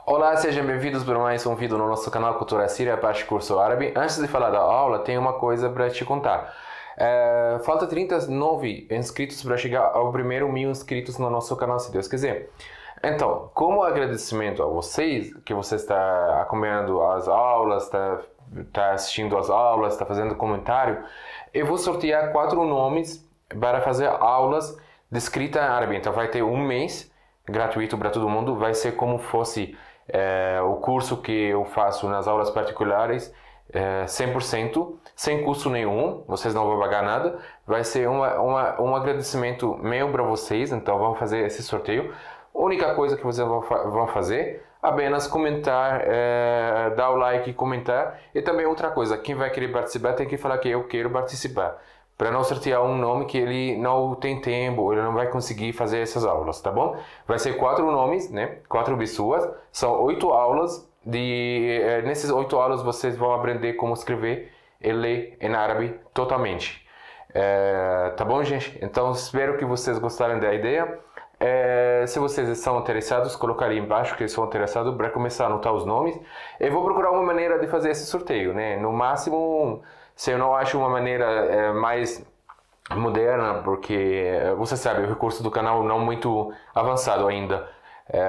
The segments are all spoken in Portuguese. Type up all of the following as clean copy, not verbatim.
Olá, sejam bem-vindos para mais um vídeo no nosso canal Cultura Síria, parte curso árabe. Antes de falar da aula, tem uma coisa para te contar. Falta 39 inscritos para chegar ao primeiro 1000 inscritos no nosso canal, se Deus quiser. Então, como agradecimento a vocês, que você está acompanhando as aulas, está assistindo as aulas, está fazendo comentário, eu vou sortear 4 nomes para fazer aulas de escrita árabe. Então, vai ter um mês gratuito para todo mundo, vai ser como fosse o curso que eu faço nas aulas particulares, 100%, sem custo nenhum, vocês não vão pagar nada, vai ser um agradecimento meu para vocês, então vamos fazer esse sorteio. A única coisa que vocês vão fazer, apenas comentar, dar o like e comentar, e também outra coisa, quem vai querer participar tem que falar que eu quero participar, para não sortear um nome que ele não tem tempo, ele não vai conseguir fazer essas aulas, tá bom? Vai ser 4 nomes, né? 4 pessoas, são 8 aulas, nessas 8 aulas vocês vão aprender como escrever e ler em árabe totalmente. Tá bom, gente? Então espero que vocês gostarem da ideia. Se vocês estão interessados, colocar ali embaixo que são interessados para começar a anotar os nomes. Eu vou procurar uma maneira de fazer esse sorteio, né? No máximo, se eu não acho uma maneira mais moderna, porque você sabe, o recurso do canal não muito avançado ainda.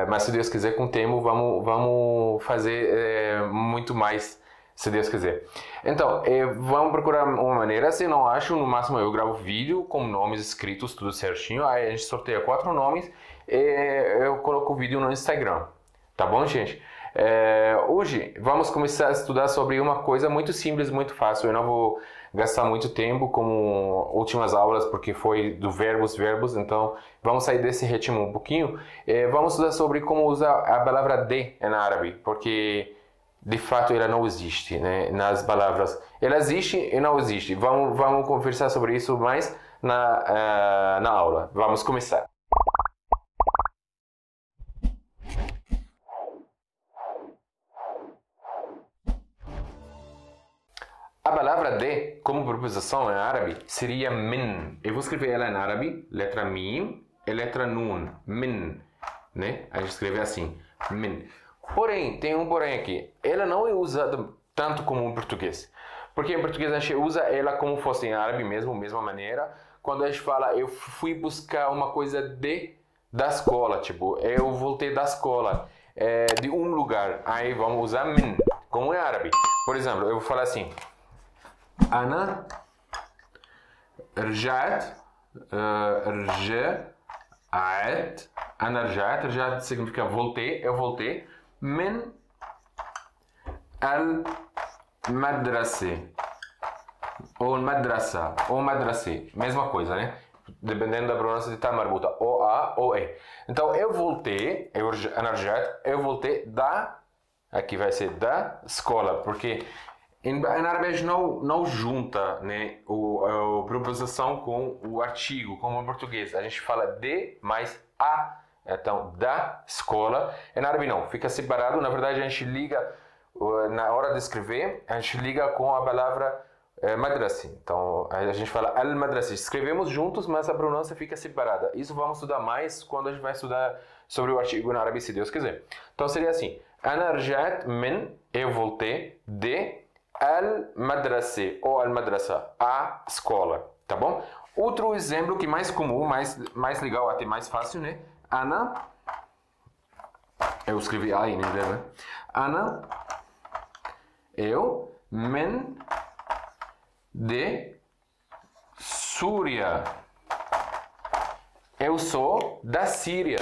Mas se Deus quiser, com o tempo, vamos fazer muito mais, se Deus quiser. Então, vamos procurar uma maneira. Se não acho, no máximo eu gravo vídeo com nomes escritos, tudo certinho. Aí a gente sorteia 4 nomes e eu coloco o vídeo no Instagram. Tá bom, gente? Hoje vamos começar a estudar sobre uma coisa muito simples, muito fácil. Eu não vou gastar muito tempo como últimas aulas, porque foi do verbos, então vamos sair desse ritmo um pouquinho. Vamos estudar sobre como usar a palavra de em árabe, porque de fato ela não existe, né, nas palavras. Ela existe e não existe. Vamos conversar sobre isso mais na aula. Vamos começar. A palavra de, como preposição em árabe, seria min. Eu vou escrever ela em árabe, letra mim e letra nun. Min, né? A gente escreve assim, min. Porém, tem um porém aqui. Ela não é usada tanto como em português. Porque em português a gente usa ela como fosse em árabe mesmo, mesma maneira. Quando a gente fala, eu fui buscar uma coisa da escola, tipo, eu voltei da escola, de um lugar. Aí vamos usar min, como em árabe. Por exemplo, eu vou falar assim, أنا رجعت رجعت significa voltei, eu voltei من المدرسة ou مدرسة, mesma coisa, né? Dependendo da pronúncia de tá marbuta, ou a ou e. Então eu voltei, أنا رجعت, eu voltei aqui vai ser da escola, porque em árabe a gente não junta, né, a preposição com o artigo, como em português. A gente fala de mais a. Então, da escola. Em árabe não, fica separado. Na verdade, a gente liga, na hora de escrever, a gente liga com a palavra madrasi. Então, a gente fala al-madrasi. Escrevemos juntos, mas a pronúncia fica separada. Isso vamos estudar mais quando a gente vai estudar sobre o artigo em árabe, se Deus quiser. Então, seria assim. Ana rja'at min, eu voltei, de al-madrasa ou al-madrasa, a escola, tá bom? Outro exemplo que é mais comum, mais legal, até mais fácil, né? Ana, eu escrevi A em inglês, né? Ana, eu, min, de Súria. Eu sou da Síria.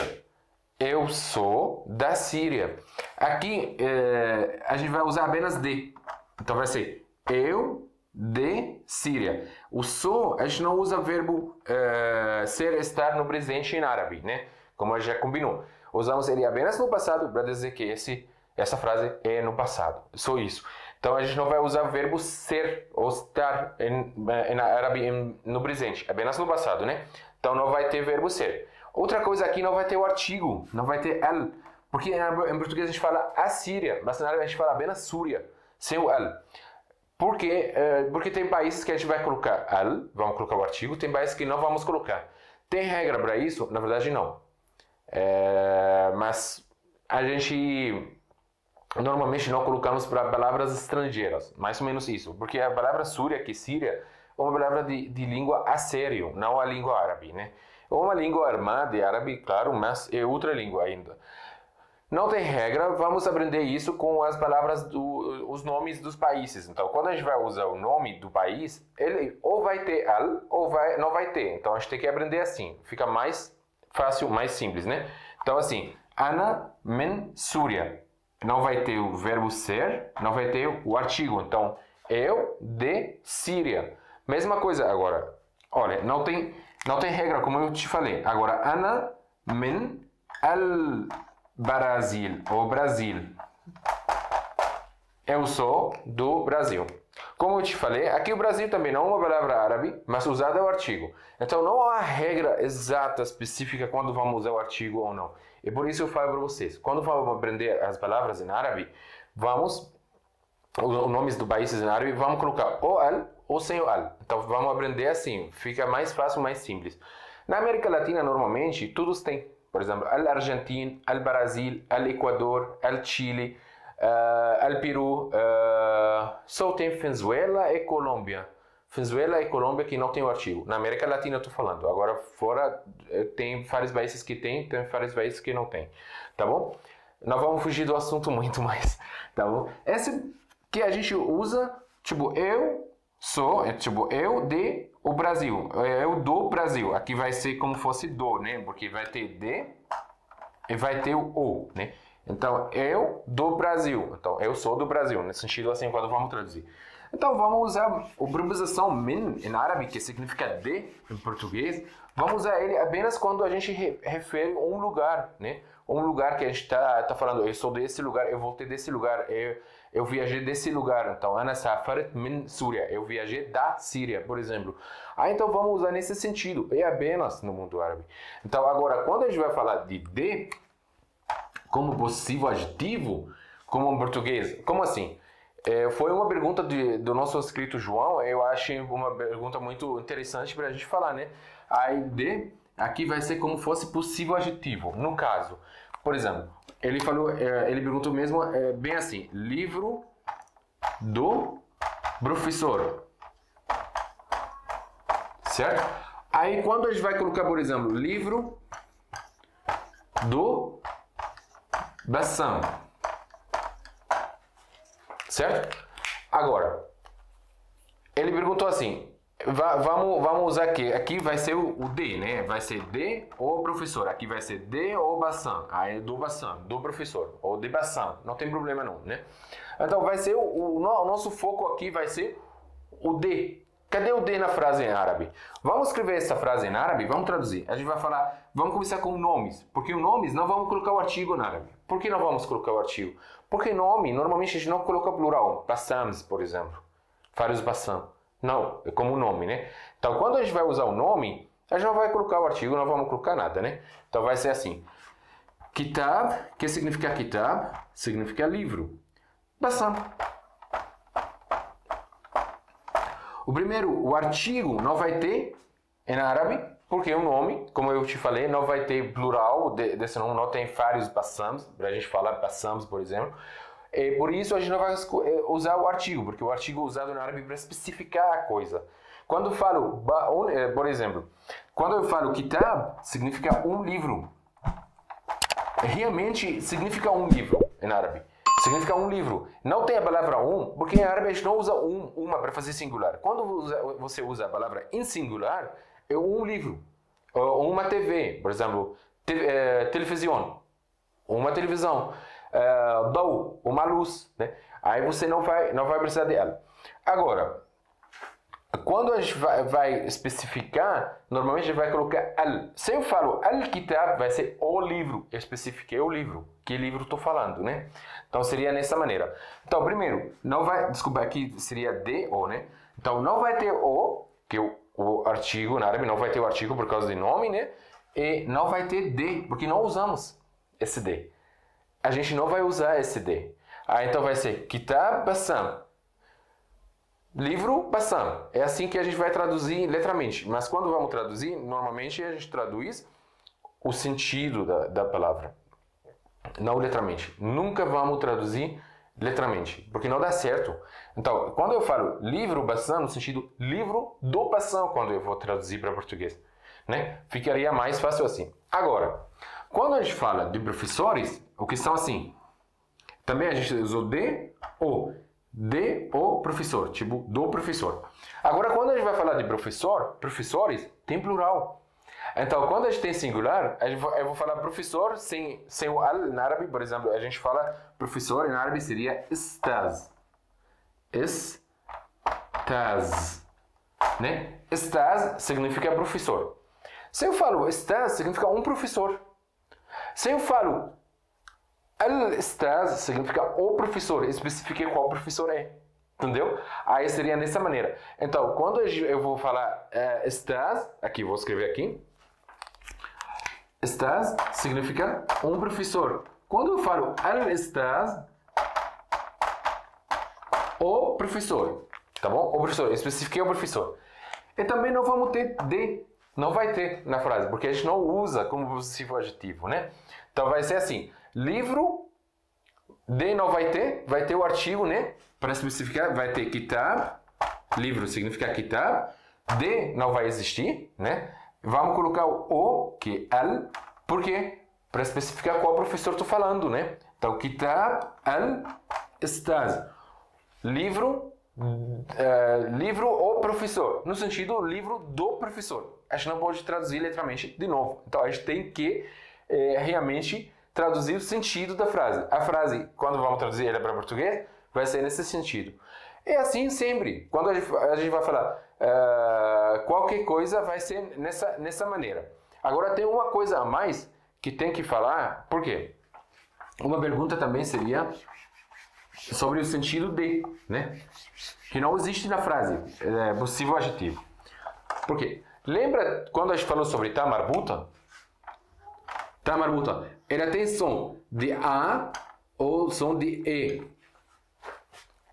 Eu sou da Síria. Aqui a gente vai usar apenas de. Então vai ser eu de Síria. O sou, a gente não usa o verbo ser, estar no presente em árabe, né? Como a gente já combinou. Usamos ele apenas no passado para dizer que essa frase é no passado. Só isso. Então a gente não vai usar o verbo ser ou estar em árabe no presente. Apenas no passado, né? Então não vai ter verbo ser. Outra coisa aqui, não vai ter o artigo. Não vai ter al. Porque em português a gente fala a Síria, mas na árabe a gente fala apenas Súria. Sem o al. Por quê? Porque tem países que a gente vai colocar al, vamos colocar o artigo, tem países que não vamos colocar. Tem regra para isso? Na verdade, não. Mas a gente normalmente não colocamos para palavras estrangeiras, mais ou menos isso, porque a palavra Súria, que Síria, é uma palavra de língua assério, não a língua árabe, né? É uma língua armada de árabe, claro, mas é outra língua ainda. Não tem regra, vamos aprender isso com as palavras, os nomes dos países. Então, quando a gente vai usar o nome do país, ele ou vai ter al, ou não vai ter. Então, a gente tem que aprender assim, fica mais fácil, mais simples, né? Então, assim, Ana min Súria. Não vai ter o verbo ser, não vai ter o artigo. Então, eu de Síria. Mesma coisa agora. Olha, não tem regra, como eu te falei. Agora, Ana min al Brasil, ou Brasil. Eu sou do Brasil. Como eu te falei, aqui o Brasil também não é uma palavra árabe, mas usada é o artigo. Então não há regra exata, específica, quando vamos usar o artigo ou não. E por isso eu falo para vocês, quando vamos aprender as palavras em árabe, os nomes dos países em árabe, vamos colocar o al ou sem o al. Então vamos aprender assim, fica mais fácil, mais simples. Na América Latina, normalmente, todos têm. Por exemplo, Argentina, Brasil, Equador, Chile, Peru, só tem Venezuela e Colômbia. Venezuela e Colômbia que não tem o artigo. Na América Latina eu estou falando. Agora fora tem vários países que tem vários países que não tem. Tá bom? Não vamos fugir do assunto muito mais. Tá bom? Esse que a gente usa, tipo, eu sou, tipo, eu de o Brasil. Eu do Brasil. Aqui vai ser como fosse do, né? Porque vai ter de e vai ter o, né? Então, eu do Brasil. Então, eu sou do Brasil. Nesse sentido, assim, quando vamos traduzir. Então, vamos usar a preposição min em árabe, que significa de em português. Vamos usar ele apenas quando a gente refere a um lugar, né? Um lugar que a gente está falando, eu sou desse lugar, eu voltei desse lugar, eu viajei desse lugar. Então, Ana safaret min Súria, eu viajei da Síria, por exemplo. Então vamos usar nesse sentido, é apenas no mundo árabe. Então, agora, quando a gente vai falar de como possível adjetivo, como em português, como assim? Foi uma pergunta do nosso inscrito João, eu achei uma pergunta muito interessante para a gente falar, né? Aí de aqui vai ser como fosse possível adjetivo. No caso, por exemplo, ele perguntou mesmo bem assim: livro do professor, certo? Aí quando a gente vai colocar, por exemplo, livro do Bassam, certo? Agora, ele perguntou assim: vamos usar aqui. Aqui vai ser o de, né? Vai ser de o professor. Aqui vai ser de o Bassam. Aí do Bassam, do professor. Ou de Bassam. Não tem problema não, né? Então vai ser o nosso foco aqui vai ser o de. Cadê o de na frase em árabe? Vamos escrever essa frase em árabe, vamos traduzir. A gente vai falar, vamos começar com nomes. Porque os nomes não vamos colocar o artigo em árabe. Por que não vamos colocar o artigo? Porque nome, normalmente a gente não coloca plural. Bassams, por exemplo. Vários Bassam. Não, é como nome, né? Então, quando a gente vai usar o nome, a gente não vai colocar o artigo, não vamos colocar nada, né? Então, vai ser assim. Kitab, que significa kitab? Significa livro. Bassam. O artigo não vai ter em árabe, porque o nome, como eu te falei, não vai ter plural desse nome, não tem vários Bassams, para a gente falar Bassams, por exemplo. E por isso a gente não vai usar o artigo, porque o artigo é usado no árabe para especificar a coisa. Quando eu falo, por exemplo, quando eu falo kitab, significa um livro. Realmente significa um livro em árabe. Significa um livro. Não tem a palavra porque em árabe a gente não usa uma para fazer singular. Quando você usa a palavra em singular, é um livro. Ou uma TV, por exemplo, televisão. Uma televisão. Dou, uma luz, né? Aí você não vai precisar dela. Agora, quando a gente vai especificar, normalmente a gente vai colocar al. Se eu falo al-kitab, vai ser o livro. Eu especifiquei o livro. Que livro estou falando, né? Então seria nessa maneira. Então, primeiro, desculpa, aqui seria de ou, né? Então não vai ter o, que o artigo, na árabe não vai ter o artigo por causa do nome, né? E não vai ter de, porque não usamos esse de. A gente não vai usar esse de. Então vai ser Kitab Bassam. Livro Bassam. É assim que a gente vai traduzir letramente. Mas quando vamos traduzir, normalmente a gente traduz o sentido da palavra. não letramente. Nunca vamos traduzir letramente, porque não dá certo. Então, quando eu falo livro Bassan, no sentido livro do Bassan, quando eu vou traduzir para português, né? Ficaria mais fácil assim. Agora, quando a gente fala de professores, o que são assim, também a gente usou de o professor, tipo do professor. Agora, quando a gente vai falar de professor, professores, tem plural. Então, quando a gente tem singular, eu vou falar professor sem o al na árabe, por exemplo, a gente fala professor em árabe seria estaz. Estaz. Né? Estaz significa professor. Se eu falo estaz, significa um professor. Se eu falo al-estaz, significa o professor, especifique qual professor é. Entendeu? Aí seria dessa maneira. Então, quando eu vou falar estaz, aqui, vou escrever aqui. Estaz significa um professor. Quando eu falo al-estaz, o professor. Tá bom? O professor, especifiquei o professor. E também não vamos ter de. Não vai ter na frase, porque a gente não usa como possessivo adjetivo, né? Então vai ser assim, livro, de não vai ter o artigo, né? Para especificar, vai ter kitab, livro significa kitab, de não vai existir, né? Vamos colocar o, que é al, por quê? Para especificar qual professor estou falando, né? Então, kitab al-estaz, livro, livro ou professor, no sentido livro do professor. A gente não pode traduzir letramente de novo. Então a gente tem que realmente traduzir o sentido da frase. A frase, quando vamos traduzir ela para português, vai ser nesse sentido. É assim sempre. Quando a gente vai falar qualquer coisa, vai ser nessa maneira. Agora tem uma coisa a mais que tem que falar. Por quê? Uma pergunta também seria sobre o sentido de, né? Que não existe na frase, possível adjetivo. Por quê? Lembra quando a gente falou sobre tá marbuta? Tá marbuta, ela tem som de A ou som de E.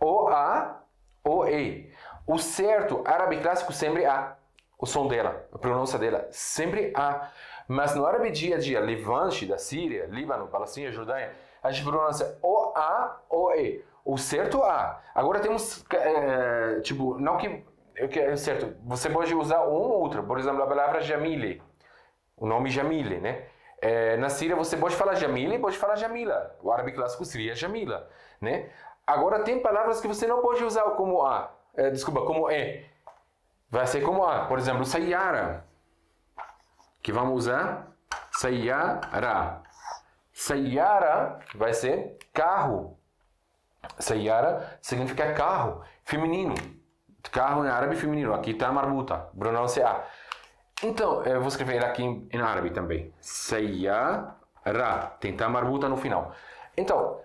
O A ou E. O certo árabe clássico sempre A. O som dela, a pronúncia dela, sempre A. Mas no árabe dia a dia, Levante, da Síria, Líbano, Palestina, Jordânia, a gente pronuncia o A ou E. O certo A. Agora temos, tipo, não que é certo, você pode usar um ou outro. Por exemplo, a palavra Jamile, o nome Jamile, né? Na Síria você pode falar Jamile e pode falar Jamila. O árabe clássico seria Jamila, né? Agora tem palavras que você não pode usar como A, como E. Vai ser como A. Por exemplo, Sayyara, que vamos usar Sayyara. Sayyara vai ser carro. Sayyara significa carro, feminino. Carro em árabe feminino. Aqui está marbuta, pronúncia A. Então, eu vou escrever aqui em árabe também. Sayyara. Tem tá marbuta no final. Então,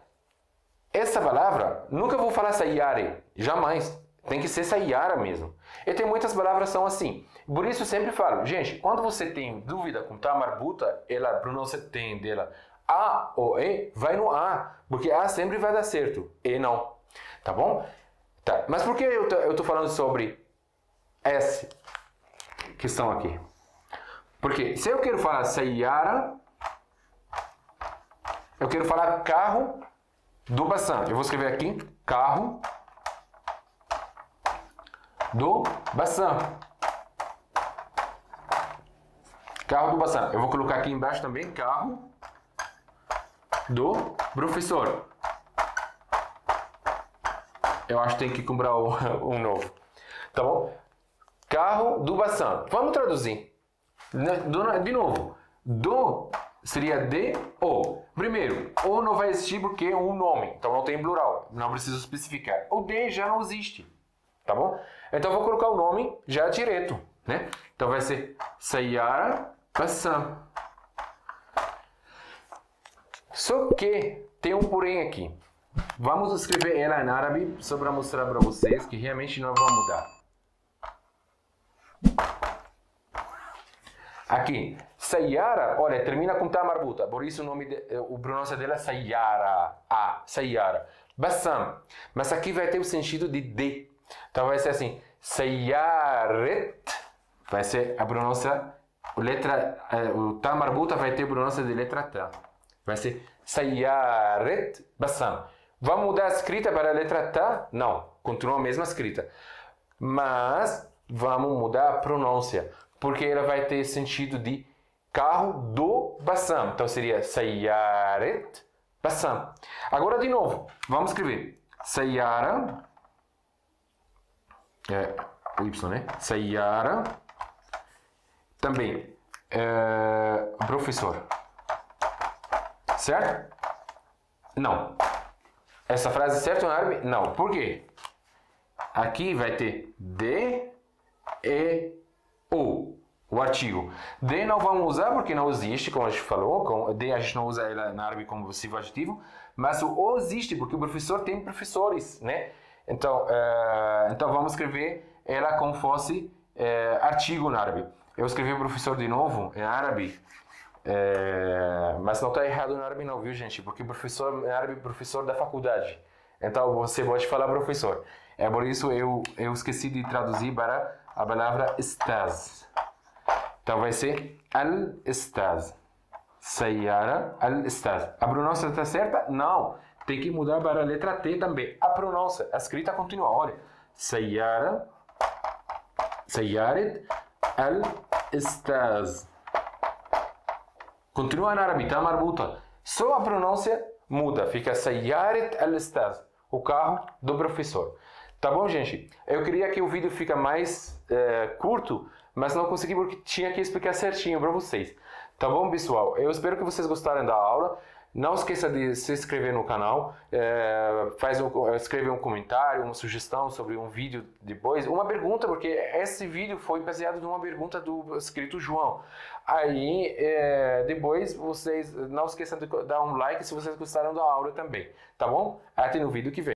essa palavra, nunca vou falar sayyare. Jamais. Tem que ser sayyara mesmo. E tem muitas palavras que são assim. Por isso eu sempre falo, gente, quando você tem dúvida com tá marbuta, ela pronúncia tem dela A ou E, vai no A. Porque A sempre vai dar certo. E não. Tá bom? Tá. Mas por que eu tô falando sobre essa questão aqui? Porque se eu quero falar sayyara, eu quero falar carro do Bassan. Eu vou escrever aqui, carro do Bassan. Carro do Bassan. Eu vou colocar aqui embaixo também, carro do professor. Eu acho que tem que comprar um novo. Tá bom? Carro do Bassan. Vamos traduzir. De novo. Do seria de o. Primeiro, o não vai existir porque é um nome. Então não tem plural. Não preciso especificar. O de já não existe. Tá bom? Então eu vou colocar o nome já direto. Né? Então vai ser Sayyara Bassan. Só que tem um porém aqui. Vamos escrever ela em árabe só para mostrar para vocês que realmente não vai mudar. Aqui, Sayyara, olha, termina com tá marbuta, por isso o pronúncia dela é Sayyara, Sayyara. Bassan, mas aqui vai ter o sentido de. Então vai ser assim, Sayyaret, vai ser a pronúncia, o tá marbuta vai ter a pronúncia de letra T. Vai ser سيارة بسام. Vamos mudar a escrita para a letra T? Não, continua a mesma escrita. Mas vamos mudar a pronúncia, porque ela vai ter sentido de carro do Bassam. Então seria Sayyaret Bassam. Agora de novo, vamos escrever Sayyara, o Y, né? Sayyara, também professor. Certo? Não. Essa frase é certa em árabe? Não. Por quê? Aqui vai ter de e o artigo. De não vamos usar porque não existe, como a gente falou. De a gente não usa ela na árabe como possível adjetivo. Mas o existe porque o professor tem professores, né? Então vamos escrever ela como fosse artigo na árabe. Eu escrevi professor de novo em árabe. Mas não está errado no árabe não, viu gente? Porque professor em árabe é professor da faculdade. Então você pode falar professor. É por isso eu esqueci de traduzir para a palavra estaz. Então vai ser al-estaz. Sayyara al-estaz. A pronúncia está certa? Não. Tem que mudar para a letra T também. A pronúncia, a escrita continua. Olha. Sayyara. Sayyaret al-estaz. Continua na árabe, tá marbuta. Só a pronúncia muda. Fica Sayyaret al-estaz. O carro do professor. Tá bom, gente? Eu queria que o vídeo fique mais curto, mas não consegui porque tinha que explicar certinho para vocês. Tá bom, pessoal? Eu espero que vocês gostaram da aula. Não esqueça de se inscrever no canal, escreve um comentário, uma sugestão sobre um vídeo depois, uma pergunta, porque esse vídeo foi baseado numa pergunta do inscrito João. Aí, depois, vocês não esqueçam de dar um like se vocês gostaram da aula também, tá bom? Até no vídeo que vem.